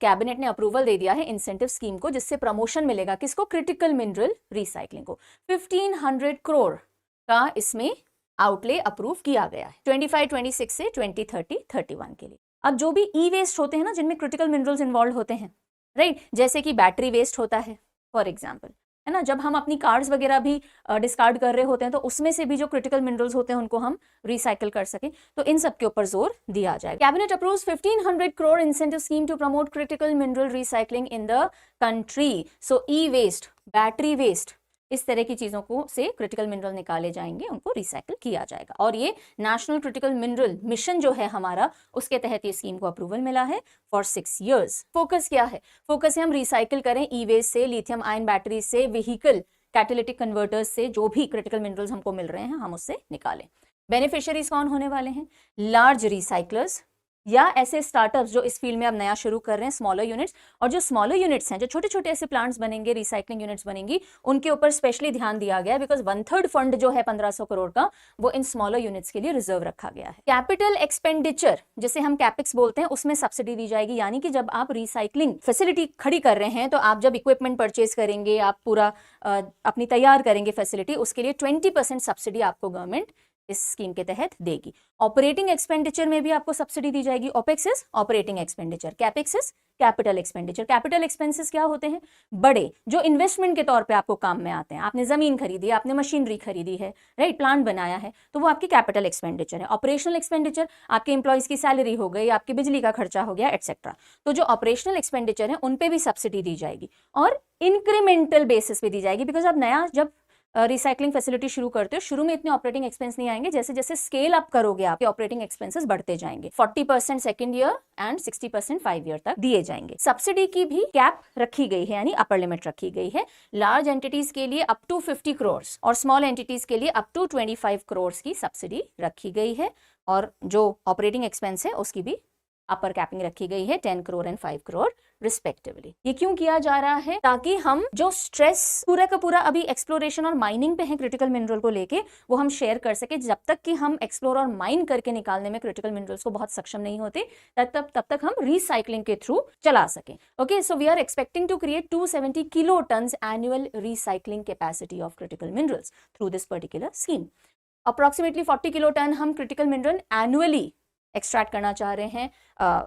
Cabinet ने approval दे दिया है इंसेंटिव स्कीम को, जिससे प्रमोशन मिलेगा किसको, क्रिटिकल मिनरल रिसाइकलिंग को। 1500 करोड़ का इसमें आउटले अप्रूव किया गया है 25-26 से 2030-31 के लिए। अब जो भी ई वेस्ट होते हैं ना, जिनमें क्रिटिकल मिनरल्स इन्वॉल्व होते हैं, राइट, जैसे कि बैटरी वेस्ट होता है फॉर एग्जाम्पल, है ना, जब हम अपनी कार्ड्स वगैरह भी डिस्कार्ड कर रहे होते हैं तो उसमें से भी जो क्रिटिकल मिनरल्स होते हैं उनको हम रिसाइकल कर सकें, तो इन सब के ऊपर जोर दिया जाएगा। Cabinet approves 1500 crore incentive scheme to promote critical mineral recycling in the country. So e waste, battery waste, इस तरह की चीजों को से क्रिटिकल मिनरल निकाले जाएंगे, उनको रिसाइकल किया जाएगा। और ये नेशनल क्रिटिकल मिनरल मिशन जो है हमारा, उसके तहत ये स्कीम को अप्रूवल मिला है फॉर 6 years। फोकस क्या है, फोकस है हम रिसाइकल करें ई वेस्ट से, लिथियम आयन बैटरी से, व्हीकल कैटालिटिक कन्वर्टर्स से, जो भी क्रिटिकल मिनरल्स हमको मिल रहे हैं हम उससे निकालें। बेनिफिशियरीज कौन होने वाले हैं, लार्ज रिसाइकलर्स या ऐसे स्टार्टअप्स जो इस फील्ड में अब नया शुरू कर रहे हैं, स्मॉलर यूनिट्स। और जो स्मॉलर यूनिट्स हैं, जो छोटे छोटे ऐसे प्लांट्स बनेंगे, रिसाइकलिंग यूनिट्स बनेंगी, उनके ऊपर स्पेशली ध्यान दिया गया है, बिकॉज 1/3 फंड जो है 1500 करोड़ का, वो इन स्मॉलर यूनिट्स के लिए रिजर्व रखा गया है। कैपिटल एक्सपेंडिचर, जिसे हम कैपेक्स बोलते हैं, उसमें सब्सिडी दी जाएगी। यानी कि जब आप रिसाइकलिंग फैसिलिटी खड़ी कर रहे हैं, तो आप जब इक्विपमेंट परचेज करेंगे, आप पूरा अपनी तैयार करेंगे फैसिलिटी, उसके लिए 20% सब्सिडी आपको गवर्नमेंट इस स्कीम के तहत देगी। ऑपरेटिंग एक्सपेंडिचर में भी आपको सब्सिडी दी जाएगी। Opex is operating expenditure, capex is capital expenditure. Capital expenses क्या होते हैं, बड़े जो इन्वेस्टमेंट के तौर पे आपको काम में आते हैं। आपने जमीन खरीदी, आपने मशीनरी खरीदी है, राइट, प्लांट बनाया है, तो वो आपकी कैपिटल एक्सपेंडिचर है। ऑपरेशनल एक्सपेंडिचर, आपके एम्प्लॉइज की सैलरी हो गई, आपकी बिजली का खर्चा हो गया, एटसेट्रा। तो जो ऑपरेशनल एक्सपेंडिचर है उन पे भी सब्सिडी दी जाएगी, और इंक्रीमेंटल बेसिस पे दी जाएगी। बिकॉज आप नया जब रिसाइकलिंग फैसिलिटी शुरू करते हो, शुरू में इतने ऑपरेटिंग एक्सपेंस नहीं आएंगे, जैसे जैसे स्केल अप करोगे आपके ऑपरेटिंग एक्सपेंसेस बढ़ते जाएंगे। 40% सेकंड ईयर एंड 60% 5 ईयर तक दिए जाएंगे। सब्सिडी की भी कैप रखी गई है, यानी अपर लिमिट रखी गई है। लार्ज एंटिटीज के लिए अप टू 50 करोड़ और स्मॉल एंटिटीज के लिए अप टू 25 करोड़ की सब्सिडी रखी गई है। और जो ऑपरेटिंग एक्सपेंस है उसकी भी अपर कैपिंग रखी गई है 10 करोड़ एंड 5 करोड़ रिस्पेक्टिवली। ये क्यों किया जा रहा है, ताकि हम जो स्ट्रेस पूरा का पूरा अभी एक्सप्लोरेशन और माइनिंग पे है क्रिटिकल मिनरल को लेके, वो हम शेयर कर सके। जब तक कि हम एक्सप्लोर और माइन करके निकालने में क्रिटिकल मिनरल्स को बहुत सक्षम नहीं होते, तब तक हम रिसाइकलिंग के थ्रू चला सके। Okay, so we are expecting to create 270 kilo tons annual recycling capacity of critical minerals through this particular scheme. Approximately 40 kilo ton हम क्रिटिकल मिनरल एनुअली एक्सट्रैक्ट करना चाह रहे हैं,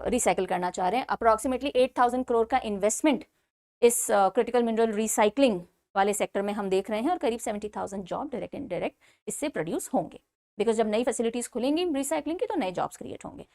रिसाइकल करना चाह रहे हैं। अप्रोक्सीमेटली 8000 करोड़ का इन्वेस्टमेंट इस क्रिटिकल मिनरल रिसाइकलिंग वाले सेक्टर में हम देख रहे हैं, और करीब 70,000 जॉब डायरेक्ट इनडायरेक्ट इससे प्रोड्यूस होंगे। बिकॉज जब नई फैसिलिटीज खुलेंगी रिसाइकलिंग की, तो नए जॉब्स क्रिएट होंगे।